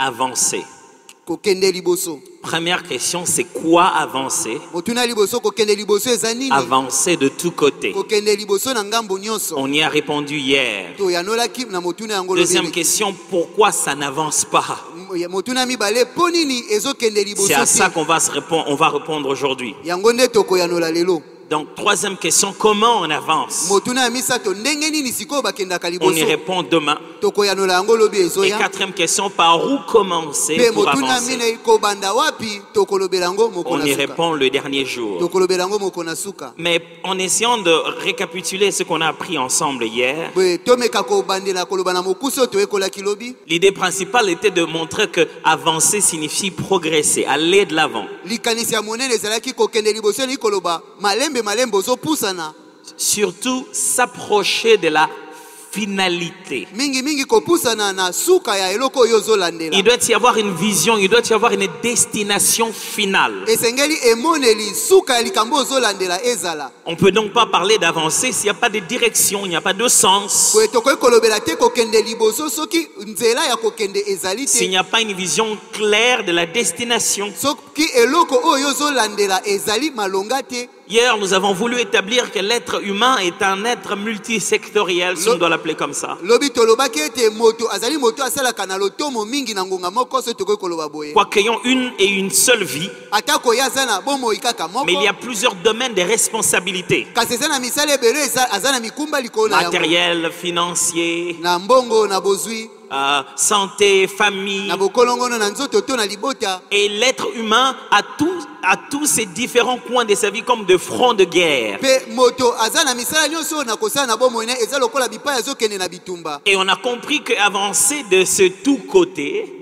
avancer. kokende liboso. Première question, c'est quoi avancer? Motuna liboso kokende liboso ezanini. Avancer de tous côtés. Kokende liboso na ngambo nyonso. On y a répondu hier. To yanola kim na motuna yango. Deuxième question, pourquoi ça n'avance pas? Motuna mibale ponini ezokende liboso. C'est à ça qu'on va répondre aujourd'hui. Yango nde toko yanola lelo. Donc, troisième question, comment on avance? On y répond demain. Et quatrième question, par où commencer pour avancer? On y répond le dernier jour. Mais en essayant de récapituler ce qu'on a appris ensemble hier, l'idée principale était de montrer que avancer signifie progresser, aller de l'avant. Surtout s'approcher de la finalité. Il doit y avoir une vision, il doit y avoir une destination finale. On ne peut donc pas parler d'avancer s'il n'y a pas de direction, il n'y a pas de sens. S'il n'y a pas une vision claire de la destination. Hier, nous avons voulu établir que l'être humain est un être multisectoriel, si on doit l'appeler comme ça. Quoique ayant une et une seule vie, mais il y a plusieurs domaines de responsabilité. Matériel, financier, santé, famille. Et l'être humain a tous ces différents coins de sa vie comme de fronts de guerre. Et on a compris qu'avancer de ce tout côté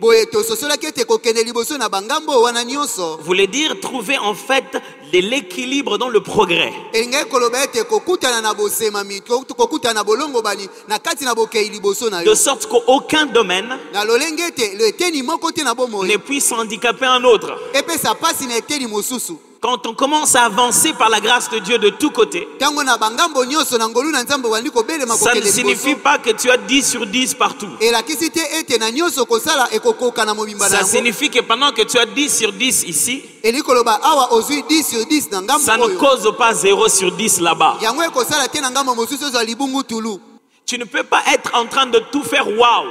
voulait dire trouver en fait de l'équilibre dans le progrès. De sorte qu'aucun domaine ne puisse handicaper un autre. Quand on commence à avancer par la grâce de Dieu de tous côtés, ça ne signifie pas que tu as 10 sur 10 partout. Ça signifie que pendant que tu as 10 sur 10 ici, ça ne cause pas 0 sur 10 là-bas. Tu ne peux pas être en train de tout faire waouh.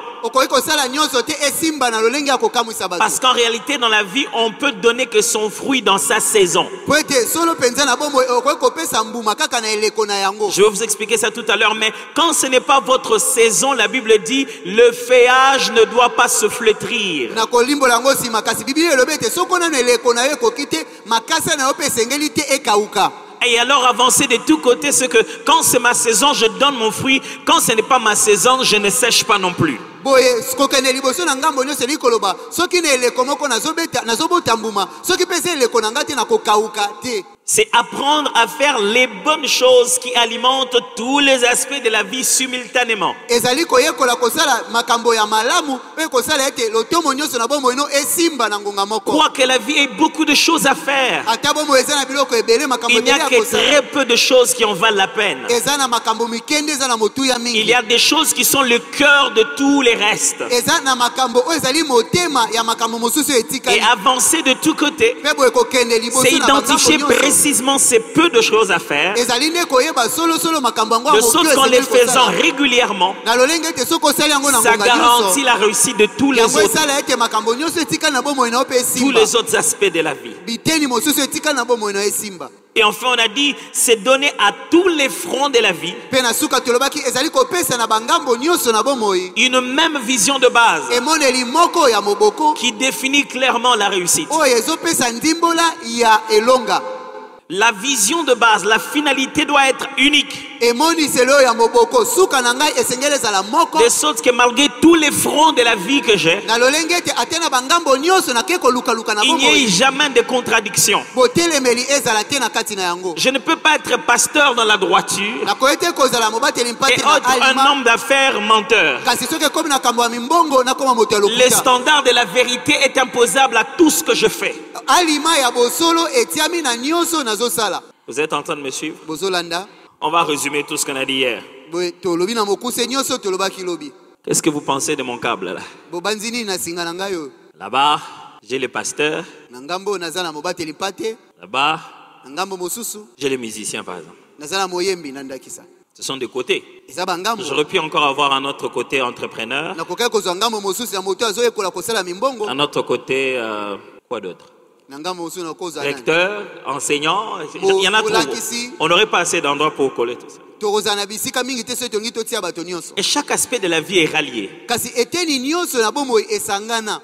Parce qu'en réalité, dans la vie, on peut donner que son fruit dans sa saison. Je vais vous expliquer ça tout à l'heure, mais quand ce n'est pas votre saison, la Bible dit, le feuillage ne doit pas se flétrir. Et alors avancer de tous côtés, c'est que quand c'est ma saison, je donne mon fruit. Quand ce n'est pas ma saison, je ne sèche pas non plus. C'est apprendre à faire les bonnes choses qui alimentent tous les aspects de la vie simultanément. Quoique la vie ait beaucoup de choses à faire, il n'y a que très peu de choses qui en valent la peine. Il y a des choses qui sont le cœur de tous les restes. Et avancer de tous côtés, c'est identifier précisément ces peu de choses à faire, de sorte qu'en les faisant régulièrement, ça garantit la réussite de tous les autres aspects de la vie. Et enfin, on a dit, c'est donner à tous les fronts de la vie une même vision de base qui définit clairement la réussite. La vision de base, la finalité doit être unique. De sorte que malgré tous les fronts de la vie que j'ai, il n'y ait jamais de contradiction. Je ne peux pas être pasteur dans la droiture et être un homme d'affaires menteur. Le standard de la vérité est imposable à tout ce que je fais. Vous êtes en train de me suivre? On va résumer tout ce qu'on a dit hier. Qu'est-ce que vous pensez de mon câble là? Là-bas, j'ai les pasteurs. Na ngambo naza na mobateli mpate. Là-bas, Na ngambo mosusu j'ai les musiciens, par exemple. naza na moyembi na ndakisa. Ce sont des côtés. Eza ba ngambo. J'aurais pu encore avoir un autre côté entrepreneur. Na kokai kozwa ngambo mosusu ya moto azoyekola kosala mimbongo. Un autre côté, quoi d'autre? Na ngambo mosusu na kozwa Recteur, enseignant. Il y en a trop. On n'aurait pas assez d'endroits pour coller tout ça. tokozala na bisika mingi te so etongi totia bato nyonso. Et chaque aspect de la vie est rallié. Kasi eteni nyonso na bomoi esangana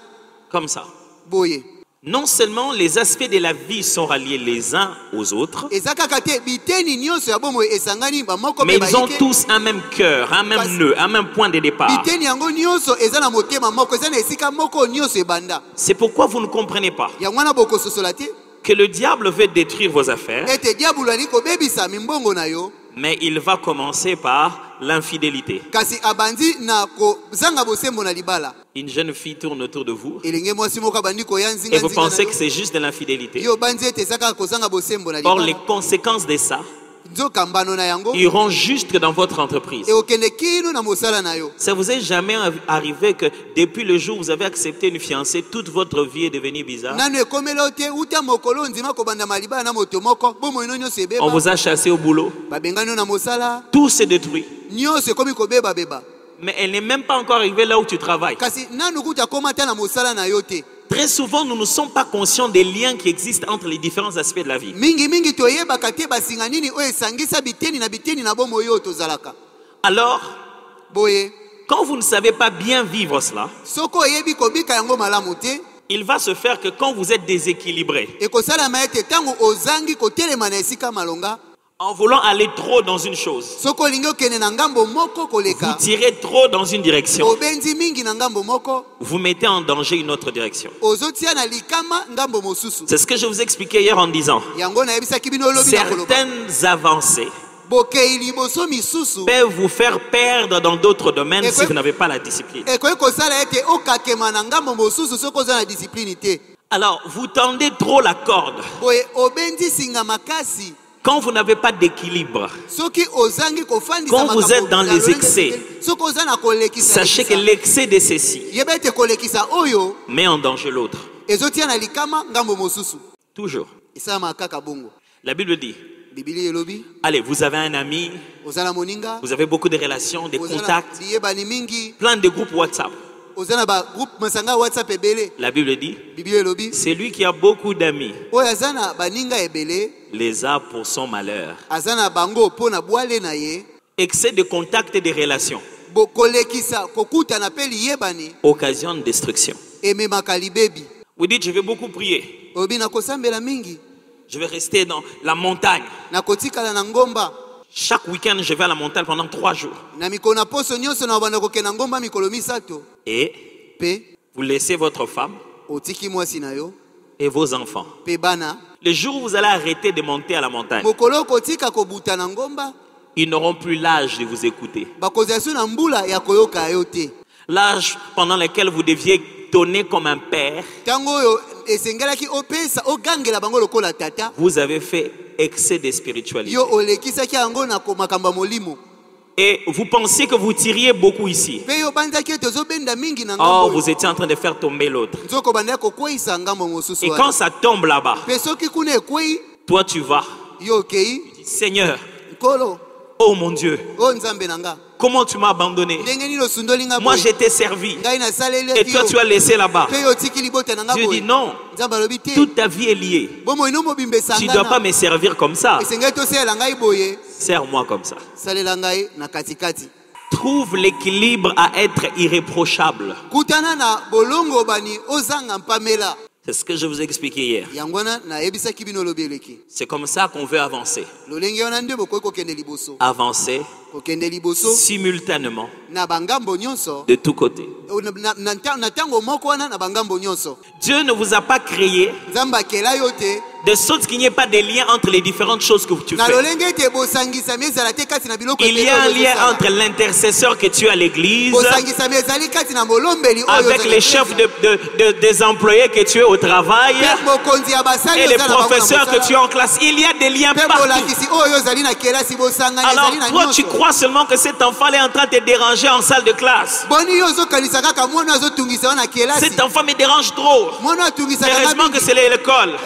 Comme ça. boye. Non seulement les aspects de la vie sont ralliés les uns aux autres, Eza kaka te biteni nyonso ya bomoi esangani ba moko mais pe ils ont baike. tous un même cœur, un même nœud, un même point de départ. Biteni yango nyonso eza na motema moko eza na esika moko nyonso ebanda. C'est pourquoi vous ne comprenez pas Yango wana bokososola te. que le diable veut détruire vos affaires, Ete diabolo ali kobebisa mimbongo na yo. mais il va commencer par l'infidélité. Kasi abandi na kozanga bosembo na libala. Une jeune fille tourne autour de vous Elenge mwasi moko abandi koya nzinga et vous nzinga na pensez yo. que c'est juste de l'infidélité. Yo bandi ete ezaka kozanga bosembo na Or, les libala. conséquences de ça Nzoka mbano na yango iront jusque dans votre entreprise. e okende kino na mosala na yo. Ça vous est jamais arrivé que depuis le jour où vous avez accepté une fiancée, toute votre vie est devenue bizarre? Nanu ekomela te uta mokolo nzima kobanda malibala na moto moko bomoi no nyonso On ebeba. vous a chassé au boulot, Babengani yo na mosala tout s'est détruit. nyonso ekomi kobeba beba. Mais elle n'est même pas encore arrivée là où tu travailles. Kasi nanu kuta koma ta na mosala na yo te. Très souvent, nous ne sommes pas conscients des liens qui existent entre les différents aspects de la vie. Mingi mingi toyebaka te basinga nini oyo esangisa biteni na bomoi oyo tozalaka. Alors, Boye quand vous ne savez pas bien vivre cela, soko oyebi kobika yango malamu te. il va se faire que quand vous êtes déséquilibré, Ekosalama ete ntango ozangi kotelema na esika malonga. en voulant aller trop dans une chose, Soko olingi okende na ngambo moko vous koleka. tirez trop dans une direction, Obenzi mingi na ngambo moko. vous mettez en danger une autre direction. Ozotia na likama ngambo mosusu. C'est ce que je vous expliquais hier en disant, Yango na yebisaki bino lobi na koloba. certaines avancées Bokei liboso misusu. peuvent vous faire perdre dans d'autres domaines si vous n'avez pas la discipline. Ekoki kosala ete okakema na ngambo mosusu soko oza na discipline te. Alors, vous tendez trop la corde. Boye obenzi singa makasi. Quand vous n'avez pas d'équilibre, Soki ozangi kofandisa quand vous êtes dans les excès, soko oza na kolekisa. sachez que l'excès de ceci Yeba ete kolekisa oyo met en danger l'autre. ezotia na likama ngambo mosusu. Toujours. Esama kaka bongo. La Bible dit, Bibili elobi allez, vous avez un ami, ozana moninga, vous avez beaucoup de relations, des ozana contacts, biyebani mingi, plein de groupes WhatsApp. ozana ba groupe masanga WhatsApp ebele. La Bible dit, Bibili elobi celui qui a beaucoup d'amis oyo azana baninga ebele les a pour son malheur. azana bango pona bwale na ye. Excès de contacts et de relations Bokolekisa kokutana pe liyebani occasionne destruction. ememaka libebi. Vous dites, je vais beaucoup prier. Obi nakosambela mingi, Je vais rester dans la montagne. nakotikala na ngomba. Chaque week-end, je vais à la montagne pendant 3 jours. Na mikolo na poso nyonso na banda kokena ngomba mikolo misato. Et Pe vous laissez votre femme otiki mwasi na yo et vos enfants. pe bana. Le jour où vous allez arrêter de monter à la montagne, Mokolo kotika kobuta na ngomba, ils n'auront plus l'âge de vous écouter. bakozala so na mbula ya koyoka yo te. L'âge pendant lequel vous deviez donner comme un père, Tango oyo esengelaki opesa ogangela bango lokola tata. vous avez fait excès de spiritualité. Yo olekisaki yango na makambo molimo. Et vous pensiez que vous tiriez beaucoup ici. Pe yo bandaki ete ozobenda mingi na Or, ngambo. vous étiez en train de faire tomber l'autre. Nzoko bandaki kokweyisa ngambo mosusu Et wana. quand ça tombe là-bas, Pe soki kuna ekweyi toi tu vas. yo okei Tu dis, Seigneur, nkolo oh mon Dieu, o nzambe na nga. comment tu m'as abandonné? Ndenge nini osundoli nga Moi boye. je t'ai servi. Ngai nasaleli Et toi tu as laissé là-bas. Pe yo otiki libota na nga Dieu dit boye. non, Nzambe alobi te. toute ta vie est liée. Bomoi no mobimba Tu ne dois pas esangana. me servir comme ça. Esengeli tosalela ngai boye. Sers-moi comme ça. Salela ngai na katikati. Trouve l'équilibre à être irréprochable. Kutana na bolongo bani ozanga mpamela. C'est ce que je vous ai expliqué hier. Yangwana na ebisaki bino lobi eleki. C'est comme ça qu'on veut avancer. Lolenge wana nde bokoki kokende liboso. Avancer Kokende liboso simultanément na bangambo nyonso. de tous côtés. Na tango moko wana na bangambo nyonso. Dieu ne vous a pas créé Nzambe akela yo te De sorte qu'il n'y ait pas de lien entre les différentes choses que tu fais. Il y a un lien entre l'intercesseur que tu as à l'église, avec les chefs des employés que tu es au travail, et les professeurs que tu es en classe. Il y a des liens partout. Alors toi tu crois seulement que cet enfant est en train de te déranger en salle de classe. Cet enfant me dérange trop. Heureusement que c'est l'école.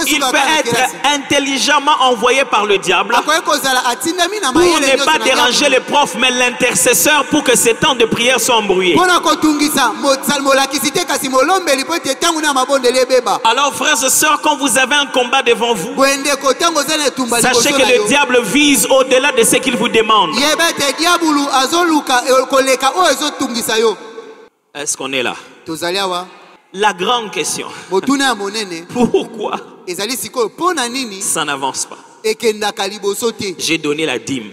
Il peut être intelligemment envoyé par le diable pour ne pas déranger les profs, mais l'intercesseur pour que ces temps de prière soient embrouillés. Alors frères et sœurs, quand vous avez un combat devant vous, sachez que le diable vise au-delà de ce qu'il vous demande. Est-ce qu'on est là? La grande question. Pourquoi ça n'avance pas? J'ai donné la dîme.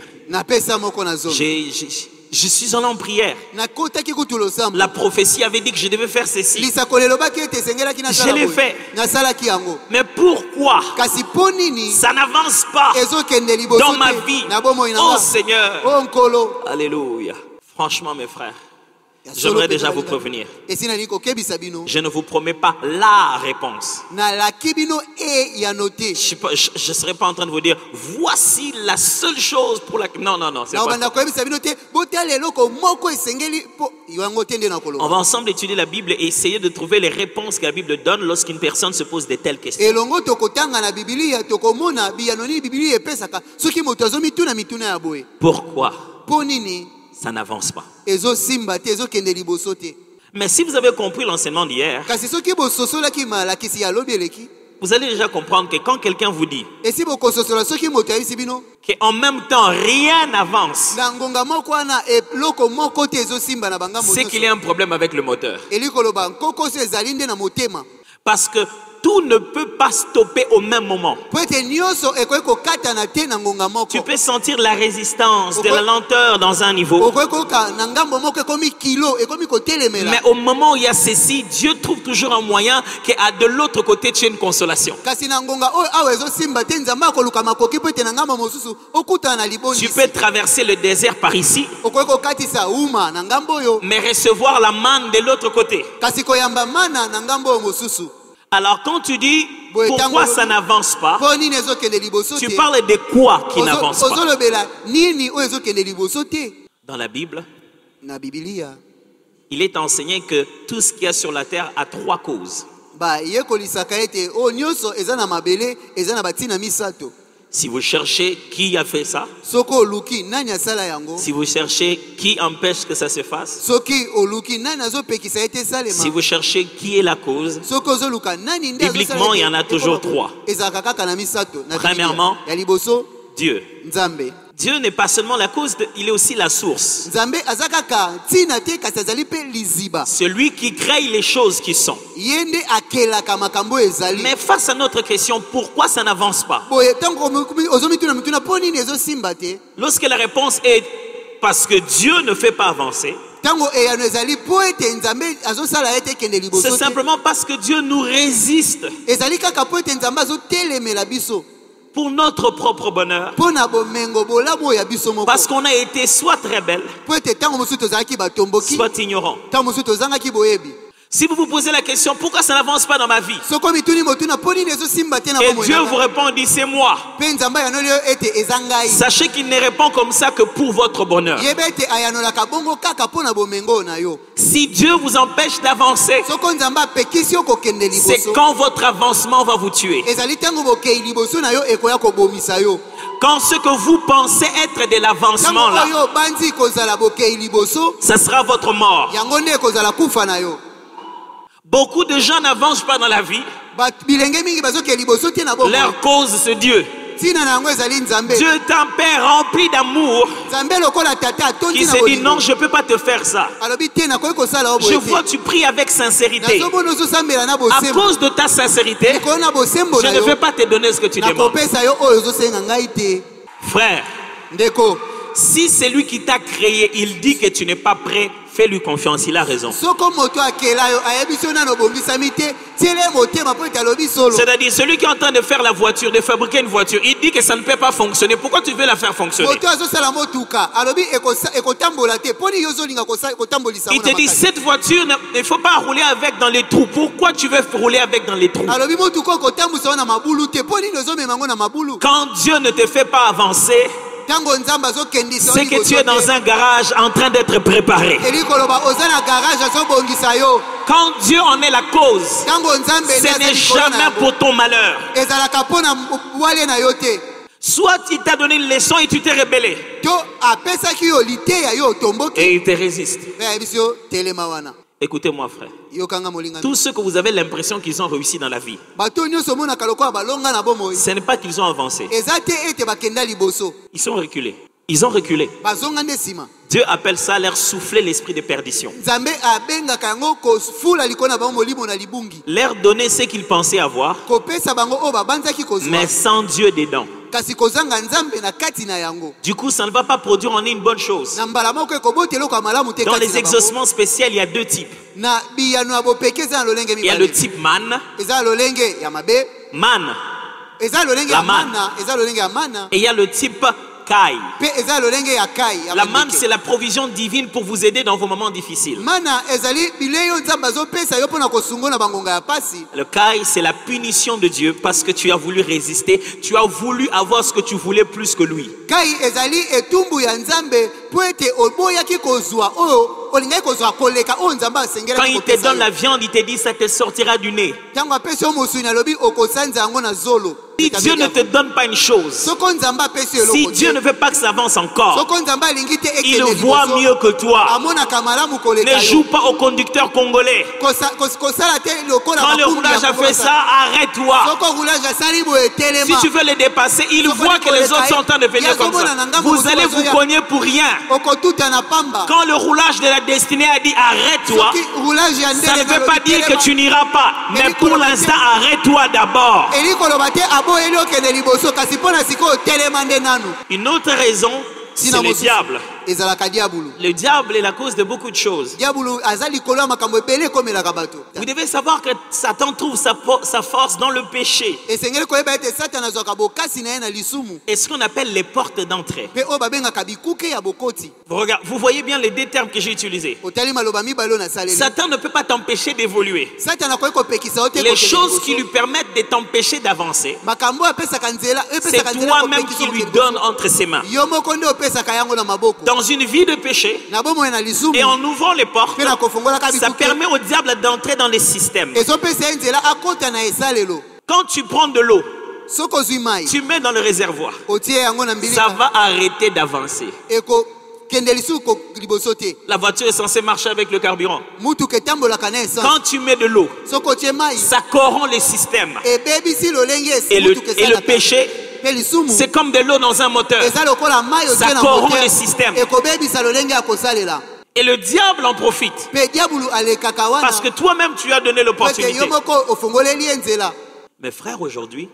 Je suis allé en prière. La prophétie avait dit que je devais faire ceci. Je l'ai fait. Mais pourquoi ça n'avance pas dans ma vie? Oh Seigneur. Alléluia. Franchement mes frères, j'aimerais déjà vous prévenir. Je ne vous promets pas la réponse. Je ne serai pas en train de vous dire voici la seule chose pour laquelle... Non, c'est pas ça. On va ensemble étudier la Bible et essayer de trouver les réponses que la Bible donne lorsqu'une personne se pose de telles questions. Pourquoi ça n'avance pas? Mais si vous avez compris l'enseignement d'hier, vous allez déjà comprendre que quand quelqu'un vous dit qu'en même temps rien n'avance, c'est qu'il y a un problème avec le moteur. Parce que tout ne peut pas stopper au même moment. Tu peux sentir la résistance, de la lenteur dans un niveau. Mais au moment où il y a ceci, Dieu trouve toujours un moyen qu'à de l'autre côté tu aies une consolation. Tu peux traverser le désert par ici, mais recevoir la manne de l'autre côté. Alors quand tu dis pourquoi ça n'avance pas, tu parles de quoi qui n'avance pas? Dans la Bible, il est enseigné que tout ce qu'il y a sur la terre a 3 causes. Si vous cherchez qui a fait ça, si vous cherchez qui empêche que ça se fasse, si vous cherchez qui est la cause, bibliquement il y en a toujours 3. Premièrement, Dieu. Dieu n'est pas seulement la cause, il est aussi la source. Celui qui crée les choses qui sont. Mais face à notre question, pourquoi ça n'avance pas? Lorsque la réponse est parce que Dieu ne fait pas avancer, c'est simplement parce que Dieu nous résiste. Pour notre propre bonheur. Parce qu'on a été soit très belle, soit ignorant. Si vous vous posez la question, pourquoi ça n'avance pas dans ma vie? Et Dieu vous répond, dit c'est moi. Sachez qu'il ne répond comme ça que pour votre bonheur. Si Dieu vous empêche d'avancer, c'est quand votre avancement va vous tuer. Quand ce que vous pensez être de l'avancement là, ça sera votre mort. Beaucoup de gens n'avancent pas dans la vie. Leur cause c'est Dieu. Dieu est un père rempli d'amour qui se dit non, je ne peux pas te faire ça. Je vois tu pries avec sincérité. À cause de ta sincérité, je ne vais pas te donner ce que tu demandes. Frère, si c'est lui qui t'a créé, il dit que tu n'es pas prêt, Fais-lui confiance, il a raison. C'est-à-dire celui qui est en train de faire la voiture, de fabriquer une voiture, il dit que ça ne peut pas fonctionner. Pourquoi tu veux la faire fonctionner? Il te dit cette voiture, il ne faut pas rouler avec dans les trous. Pourquoi tu veux rouler avec dans les trous? Quand Dieu ne te fait pas avancer, c'est que tu es dans un garage en train d'être préparé. Quand Dieu en est la cause, ce n'est jamais pour ton malheur. Soit il t'a donné une leçon et tu t'es rebellé. Et il te résiste. Écoutez-moi, frère. Tous ceux que vous avez l'impression qu'ils ont réussi dans la vie, ce n'est pas qu'ils ont avancé. Ils sont reculés. Ils ont reculé. Dieu appelle ça leur souffler l'esprit de perdition. Leur donner ce qu'ils pensaient avoir, mais sans Dieu dedans. Du coup, ça ne va pas produire en une bonne chose. Dans les exaucements spéciaux, il y a deux types. Il y a le type man. Man. La man. Et il y a le type Kai. La manne, c'est la provision divine pour vous aider dans vos moments difficiles. Le Kai, c'est la punition de Dieu parce que tu as voulu résister. Tu as voulu avoir ce que tu voulais plus que lui. Quand il te donne la viande, il te dit ça te sortira du nez. Si Dieu ne te donne pas une chose, si Dieu ne veut pas que ça avance encore, il voit mieux que toi. Ne joue pas au conducteur congolais. Quand le roulage a fait ça, arrête-toi. Si tu veux le dépasser, il voit que les autres sont en train de venir comme ça. Vous allez vous cogner pour rien. Quand le roulage de la destinée a dit arrête-toi, ça ne veut pas dire que tu n'iras pas. Mais pour l'instant, arrête-toi d'abord. Une autre raison, c'est le diable. Le diable est la cause de beaucoup de choses. Vous devez savoir que Satan trouve sa force dans le péché. Et ce qu'on appelle les portes d'entrée. Vous voyez bien les deux termes que j'ai utilisés. Satan ne peut pas t'empêcher d'évoluer. Les choses qui lui permettent de t'empêcher d'avancer, c'est toi-même qui lui donnes entre ses mains. Dans une vie de péché, et en ouvrant les portes, ça permet au diable d'entrer dans les systèmes. Quand tu prends de l'eau, tu mets dans le réservoir, ça va arrêter d'avancer. La voiture est censée marcher avec le carburant. Quand tu mets de l'eau, ça corrompt les systèmes. Et le péché, c'est comme de l'eau dans un moteur. Ça corrompt le système. Et le diable en profite. Parce que toi-même tu as donné l'opportunité. Mes frères, aujourd'hui,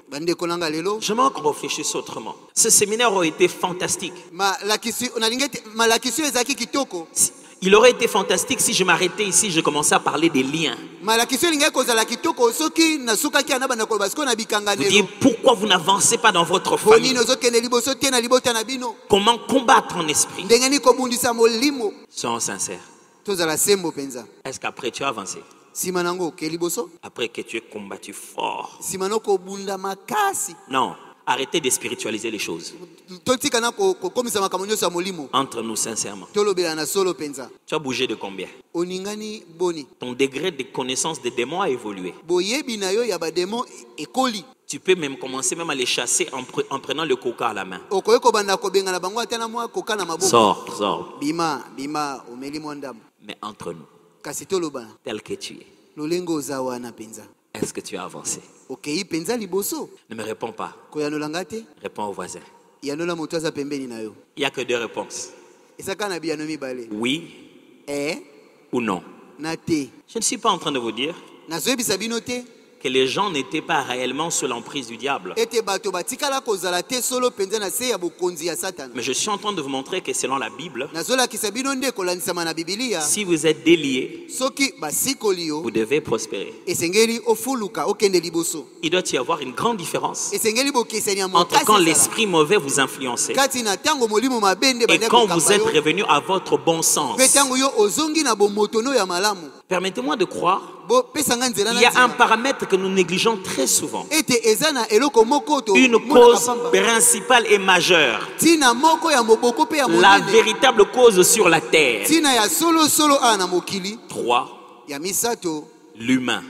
j'aimerais qu'on réfléchisse autrement. Ce séminaire aurait été fantastique. Il aurait été fantastique si je m'arrêtais ici, je commençais à parler des liens. Vous dites, pourquoi vous n'avancez pas dans votre famille? Comment combattre en esprit? Soyons sincères. Est-ce qu'après tu as avancé? Après que tu aies combattu fort? Non. Arrêtez de spiritualiser les choses. Entre nous sincèrement. Tu as bougé de combien? Ton degré de connaissance des démons a évolué. Tu peux même commencer même à les chasser en prenant le coca à la main. Sors. Mais entre nous, tel que tu es, est-ce que tu as avancé? Ne me réponds pas. Réponds au voisin. Il n'y a que deux réponses. Oui ou non. Je ne suis pas en train de vous dire que les gens n'étaient pas réellement sous l'emprise du diable. Mais je suis en train de vous montrer que selon la Bible, si vous êtes délié, vous devez prospérer. Il doit y avoir une grande différence entre quand l'esprit mauvais vous influence et quand vous êtes revenu à votre bon sens. Permettez-moi de croire, il y a un paramètre que nous négligeons très souvent. Une cause principale et majeure. La véritable cause sur la terre. 3. L'humain.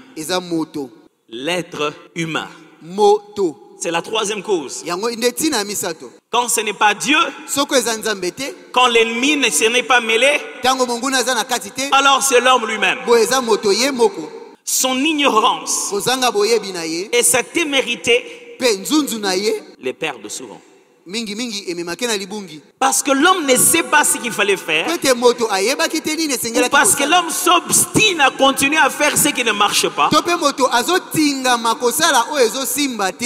L'être humain. C'est la troisième cause. Quand ce n'est pas Dieu, quand l'ennemi ne s'en est pas mêlé, alors c'est l'homme lui-même. Son ignorance et sa témérité les perdent souvent. Parce que l'homme ne sait pas ce qu'il fallait faire, ou parce que l'homme s'obstine à continuer à faire ce qui ne marche pas,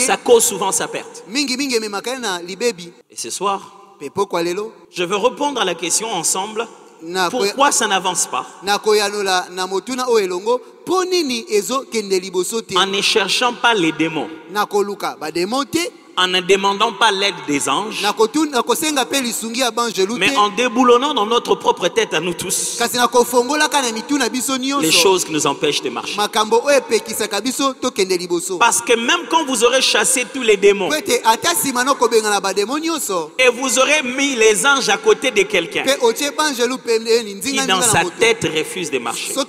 ça cause souvent sa perte. Et ce soir, je veux répondre à la question ensemble. Pourquoi ça n'avance pas? En ne cherchant pas les démons, en ne demandant pas l'aide des anges, mais en déboulonnant dans notre propre tête à nous tous les choses qui nous empêchent de marcher. Parce que même quand vous aurez chassé tous les démons et vous aurez mis les anges à côté de quelqu'un qui dans sa tête refuse de marcher, ça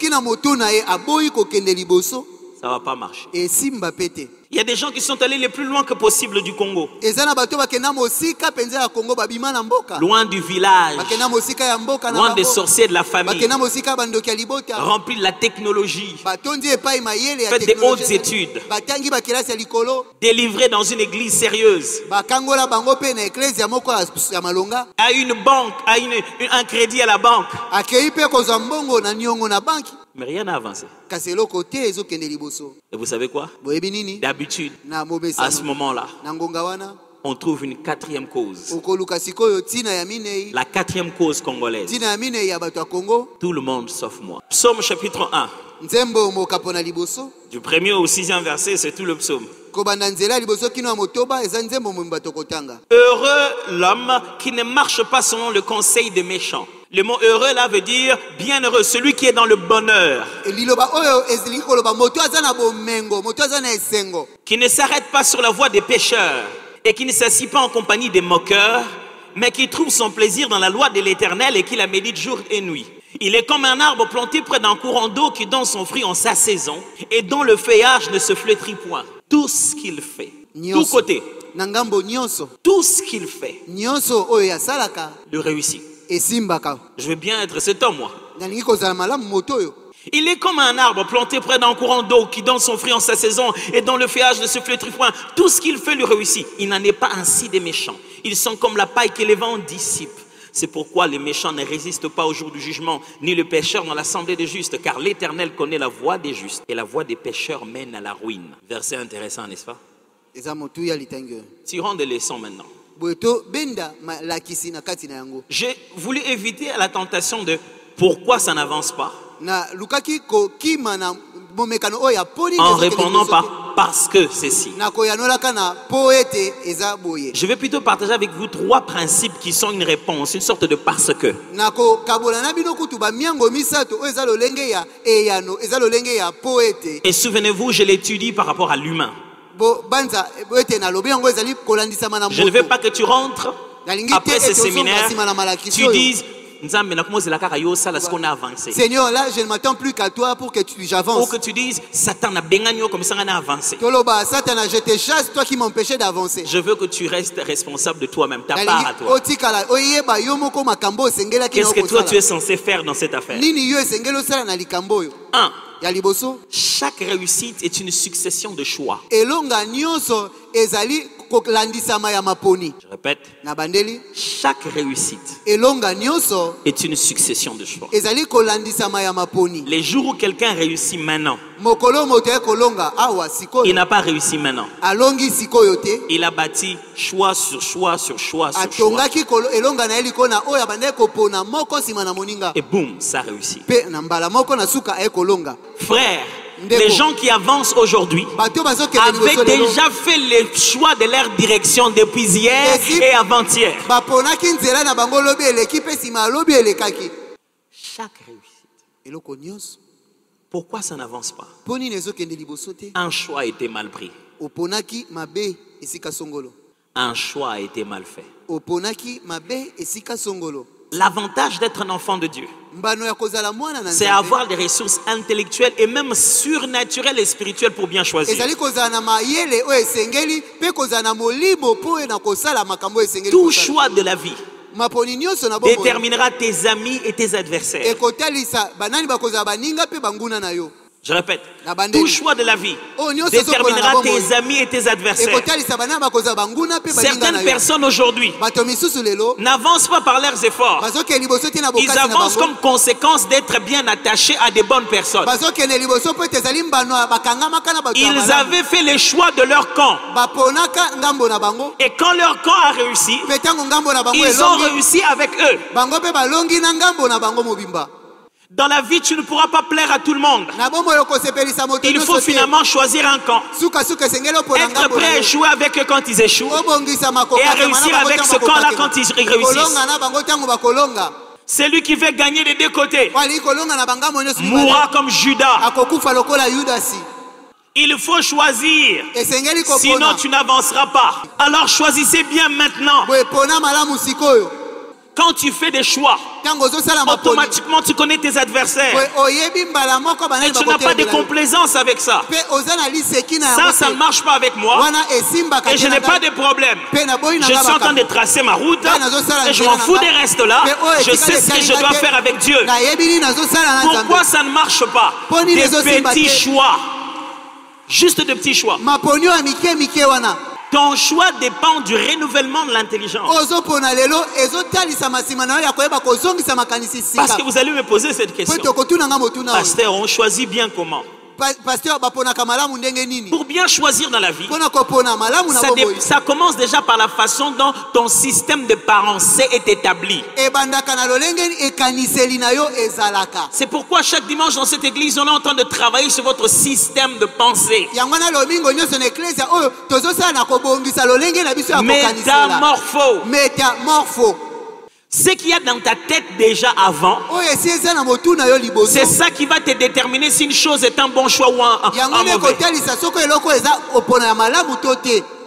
ne va pas marcher. Il y a des gens qui sont allés le plus loin que possible du Congo. Loin du village, loin des sorciers de la famille, remplis de la technologie, faites des hautes études, délivrés dans une église sérieuse, à une banque, à un crédit à la banque. Mais rien n'a avancé. Et vous savez quoi? D'habitude, à ce moment-là, on trouve une quatrième cause. La quatrième cause congolaise. Tout le monde sauf moi. Psaume chapitre 1. Du 1er au 6e verset, c'est tout le psaume. Heureux l'homme qui ne marche pas selon le conseil des méchants. Le mot heureux là veut dire bienheureux, celui qui est dans le bonheur. Qui ne s'arrête pas sur la voie des pécheurs et qui ne s'assied pas en compagnie des moqueurs, mais qui trouve son plaisir dans la loi de l'Éternel et qui la médite jour et nuit. Il est comme un arbre planté près d'un courant d'eau qui donne son fruit en sa saison et dont le feuillage ne se flétrit point. Tout ce qu'il fait, tout côté, tout ce qu'il fait, le réussit. Je veux bien être cet homme, moi. Il est comme un arbre planté près d'un courant d'eau qui donne son fruit en sa saison et dont le feuillage ne se flétrit point. Tout ce qu'il fait lui réussit. Il n'en est pas ainsi des méchants. Ils sont comme la paille que les vents dissipent. C'est pourquoi les méchants ne résistent pas au jour du jugement, ni le pécheur dans l'assemblée des justes, car l'Éternel connaît la voie des justes et la voie des pécheurs mène à la ruine. Verset intéressant, n'est-ce pas? Tirons des leçons maintenant. J'ai voulu éviter la tentation de pourquoi ça n'avance pas en répondant par parce que ceci. Je vais plutôt partager avec vous 3 principes qui sont une réponse, une sorte de parce que. Et souvenez-vous, je l'étudie par rapport à l'humain. Je ne veux pas que tu rentres après ce séminaire, tu dises Seigneur, là je ne m'attends plus qu'à toi pour que j'avance. Ou que tu dises Satan a comme ça on a avancé. Satan, je te chasse, toi qui m'empêchais d'avancer. Je veux que tu restes responsable de toi-même, ta part à toi. Qu'est-ce que toi tu es censé faire dans cette affaire? 1. Chaque réussite est une succession de choix. Je répète, chaque réussite est une succession de choix. Les jours où quelqu'un réussit maintenant, il n'a pas réussi maintenant. Il a bâti choix sur choix sur choix sur choix. Et boum, ça réussit. Frère, les gens qui avancent aujourd'hui avaient déjà fait les choix de leur direction depuis hier et avant-hier. Chaque réussite. Pourquoi ça n'avance pas? Un choix a été mal pris. Un choix a été mal fait. L'avantage d'être un enfant de Dieu, c'est avoir des ressources intellectuelles et même surnaturelles et spirituelles pour bien choisir. Tout choix de la vie déterminera tes amis et tes adversaires. Je répète, tout choix de la vie déterminera tes amis et tes adversaires. Certaines personnes aujourd'hui n'avancent pas par leurs efforts. Ils avancent comme conséquence d'être bien attachés à des bonnes personnes. Ils avaient fait les choix de leur camp. Et quand leur camp a réussi, ils ont réussi avec eux. Dans la vie, tu ne pourras pas plaire à tout le monde. Il faut finalement choisir un camp. Être prêt à échouer avec eux quand ils échouent. Et à réussir avec ce camp-là quand ils réussissent. Celui qui veut gagner des deux côtés mourra comme Judas. Il faut choisir. Sinon, tu n'avanceras pas. Alors choisissez bien maintenant. Quand tu fais des choix, automatiquement tu connais tes adversaires. Et tu n'as pas de complaisance avec ça. Ça ne marche pas avec moi. Et je n'ai pas de problème. Je suis en train de tracer ma route. Et je m'en fous des restes là. Je sais ce que je dois faire avec Dieu. Pourquoi ça ne marche pas? Des petits choix. Juste de petits choix. Ton choix dépend du renouvellement de l'intelligence. Parce que vous allez me poser cette question. Pasteur, on choisit bien comment? Pour bien choisir dans la vie, ça commence déjà par la façon dont ton système de pensée est établi. C'est pourquoi chaque dimanche dans cette église, on est en train de travailler sur votre système de pensée. Métamorpho. Ce qu'il y a dans ta tête déjà avant, c'est ça qui va te déterminer si une chose est un bon choix ou un mauvais.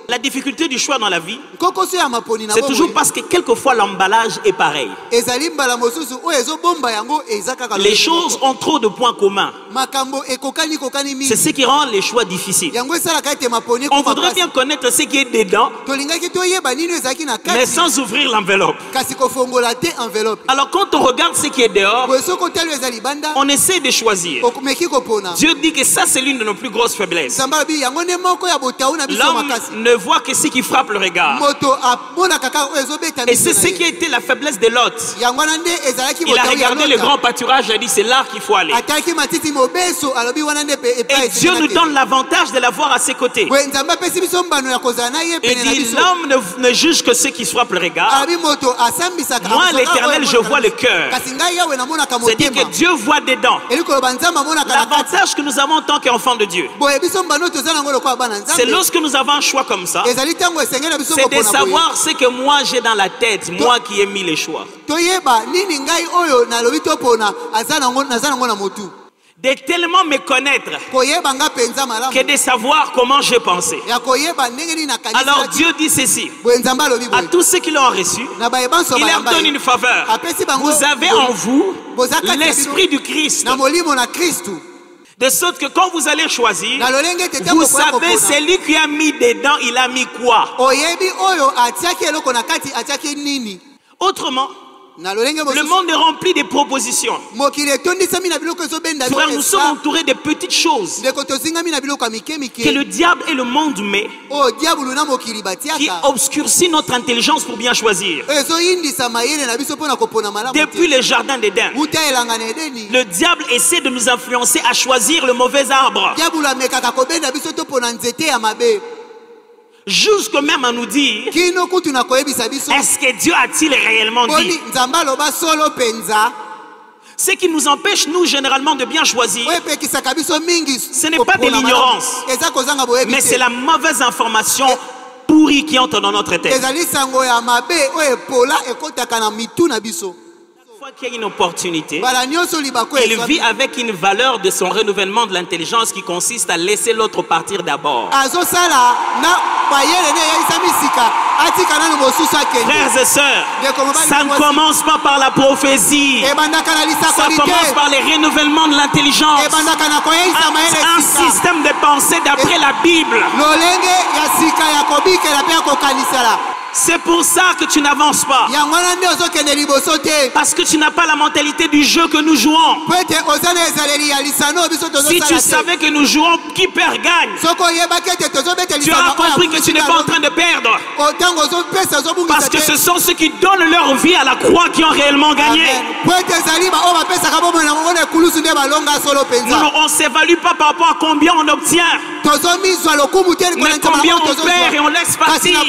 La difficulté du choix dans la vie, c'est toujours parce que quelquefois l'emballage est pareil. Les choses ont trop de points communs. C'est ce qui rend les choix difficiles. On voudrait bien connaître ce qui est dedans, mais sans ouvrir l'enveloppe. Alors quand on regarde ce qui est dehors, on essaie de choisir. Dieu dit que ça c'est l'une de nos plus grosses faiblesses. L'homme ne voit que ce qui frappe le regard. Et c'est ce qui a été la faiblesse de Lot. Il a regardé le grand pâturage et a dit c'est là qu'il faut aller. Et Dieu nous donne l'avantage de l'avoir à ses côtés. Et dit l'homme ne juge que ce qui frappe le regard. Moi l'Éternel je vois le cœur. C'est-à-dire que Dieu voit dedans. L'avantage que nous avons en tant qu'enfants de Dieu, c'est lorsque nous avons un choix comme ça, c'est de savoir ce que moi j'ai dans la tête, moi qui ai mis les choix. De tellement me connaître que de savoir comment j'ai pensé. Alors Dieu dit ceci à tous ceux qui l'ont reçu, il leur donne une faveur. Vous avez en vous l'esprit du Christ, de sorte que quand vous allez choisir, vous savez celui qui a mis dedans, il a mis quoi. Autrement, Le monde est rempli de propositions. Frère, nous sommes entourés de petites choses que le diable et le monde met, qui obscurcit notre intelligence pour bien choisir. Depuis le jardin d'Éden, le diable essaie de nous influencer à choisir le mauvais arbre. Jusque même à nous dire, est-ce que Dieu a-t-il réellement dit? Ce qui nous empêche, nous, généralement, de bien choisir, ce n'est pas de l'ignorance, mais c'est la mauvaise information pourrie qui entre dans notre tête. Qu'il y a une opportunité, il vit avec une valeur de son renouvellement de l'intelligence qui consiste à laisser l'autre partir d'abord. Frères et sœurs, ça ne commence pas par la prophétie, ça commence par les renouvellements de l'intelligence, un système de pensée d'après la Bible. C'est pour ça que tu n'avances pas. Parce que tu n'as pas la mentalité du jeu que nous jouons. Si tu savais que nous jouons qui perd gagne, tu auras compris que tu n'es pas en train de perdre. Parce que ce sont ceux qui donnent leur vie à la croix qui ont réellement gagné. Nous, on ne s'évalue pas par rapport à combien on obtient, mais combien on perd et on laisse partir.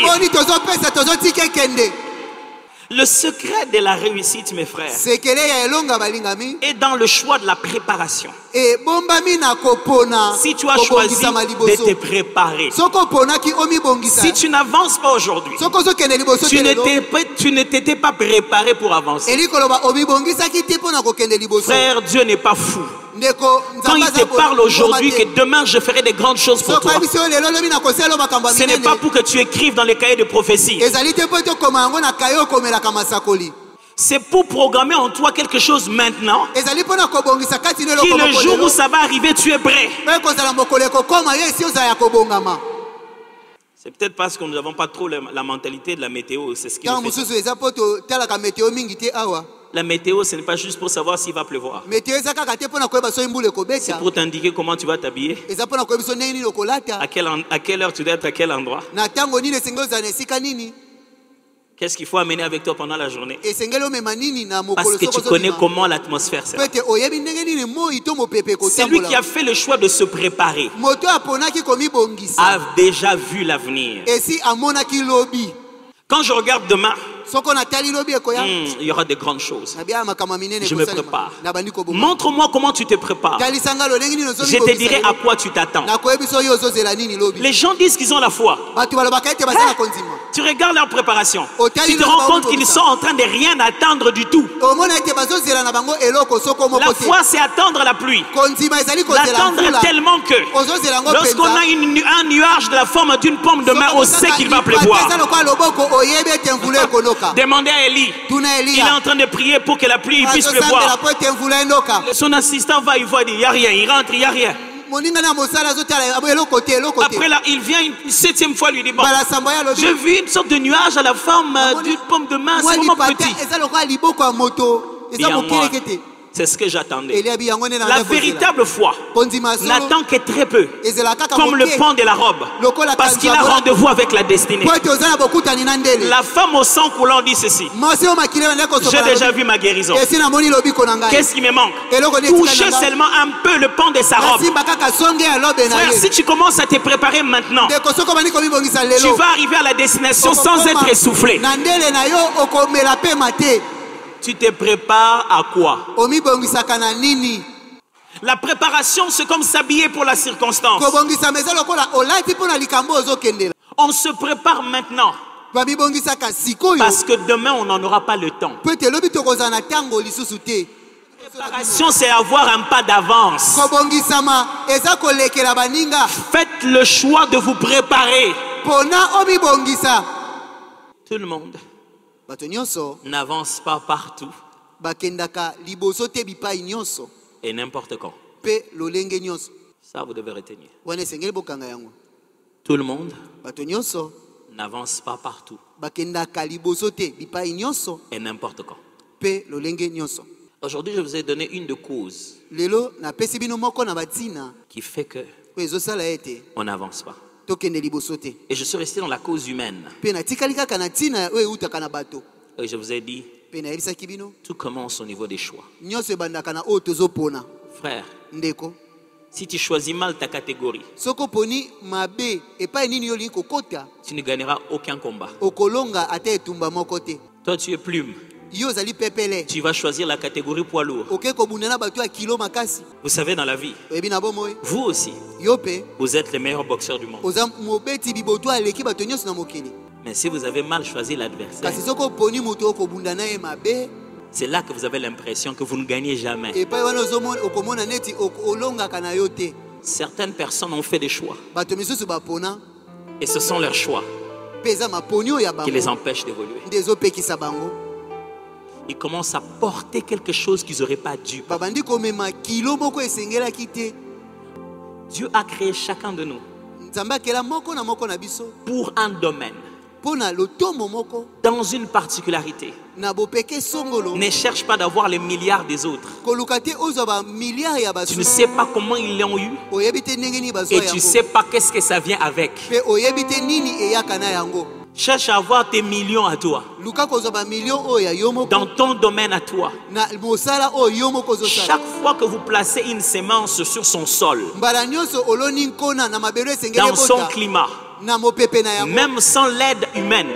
Le secret de la réussite, mes frères, est dans le choix de la préparation. Si tu as choisi de te préparer, si tu n'avances pas aujourd'hui, tu ne t'étais pas préparé pour avancer. Frère, Dieu n'est pas fou. Quand il te parle aujourd'hui que demain je ferai des grandes choses pour toi, ce n'est pas pour que tu écrives dans les cahiers de prophétie. C'est pour programmer en toi quelque chose maintenant, qui le jour où ça va arriver, tu es prêt. C'est peut-être parce que nous n'avons pas trop la mentalité de la météo. C'est ce qui nous fait ça. La météo, ce n'est pas juste pour savoir s'il va pleuvoir. C'est pour t'indiquer comment tu vas t'habiller, à quelle heure tu dois être à quel endroit, qu'est-ce qu'il faut amener avec toi pendant la journée. Parce que tu connais comment l'atmosphère sera. Celui qui a fait le choix de se préparer a déjà vu l'avenir. Quand je regarde demain, il y aura de grandes choses. Je me prépare. Montre-moi comment tu te prépares. Je te dirai à quoi tu t'attends. Les gens disent qu'ils ont la foi. Tu regardes leur préparation. Tu te rends compte qu'ils sont en train de rien attendre du tout. La foi, c'est attendre la pluie. L'attendre tellement que lorsqu'on a un nuage de la forme d'une pomme de main, on sait qu'il va pleuvoir. Demandez à Élie. Il est en train de prier pour que la pluie puisse pleuvoir. Son assistant va, il voit, il n'y a rien. Il rentre, il n'y a rien. Après là, il vient une 7e fois, lui dit, bon, j'ai vu une sorte de nuage à la forme d'une pomme de main, c'est vraiment petit. C'est ce que j'attendais. La véritable foi n'attend que très peu, comme le pan de la robe, parce qu'il a rendez-vous avec la destinée. La femme au sang coulant dit ceci: j'ai déjà vu ma guérison. Qu'est-ce qui me manque? Toucher seulement un peu le pan de sa robe. Frère, si tu commences à te préparer maintenant, tu vas arriver à la destination sans être essoufflé. Tu te prépares à quoi? La préparation, c'est comme s'habiller pour la circonstance. On se prépare maintenant, parce que demain, on n'en aura pas le temps. Préparation, c'est avoir un pas d'avance. Faites le choix de vous préparer. Tout le monde n'avance pas partout et n'importe quand. Ça, vous devez retenir. Tout le monde n'avance pas partout et n'importe quand. Aujourd'hui, je vous ai donné une de causes qui fait que on n'avance pas. Et je suis resté dans la cause humaine. Et je vous ai dit, tout commence au niveau des choix. Frère, si tu choisis mal ta catégorie, tu ne gagneras aucun combat. Toi, tu es plume. Tu vas choisir la catégorie poids lourd. Vous savez, dans la vie, vous aussi, vous êtes les meilleurs boxeurs du monde. Mais si vous avez mal choisi l'adversaire, c'est là que vous avez l'impression que vous ne gagnez jamais. Certaines personnes ont fait des choix. Et ce sont leurs choix qui les empêchent d'évoluer. Ils commencent à porter quelque chose qu'ils n'auraient pas dû. Dieu a créé chacun de nous pour un domaine, dans une particularité. Ne cherche pas d'avoir les milliards des autres. Tu ne sais pas comment ils l'ont eu et tu ne sais pas qu'est-ce que ça vient avec. Cherche à avoir tes millions à toi, dans ton domaine à toi. Chaque fois que vous placez une semence sur son sol, dans son climat, même sans l'aide humaine,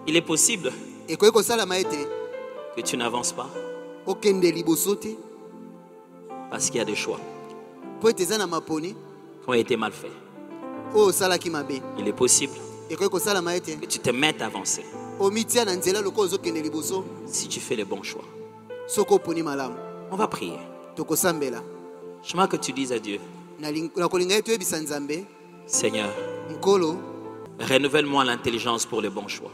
il est possible que tu n'avances pas parce qu'il y a des choix qui ont été mal faits. Il est possible que tu te mettes à avancer si tu fais les bons choix. On va prier. Je veux que tu dises à Dieu, Seigneur, renouvelle-moi l'intelligence pour les bons choix.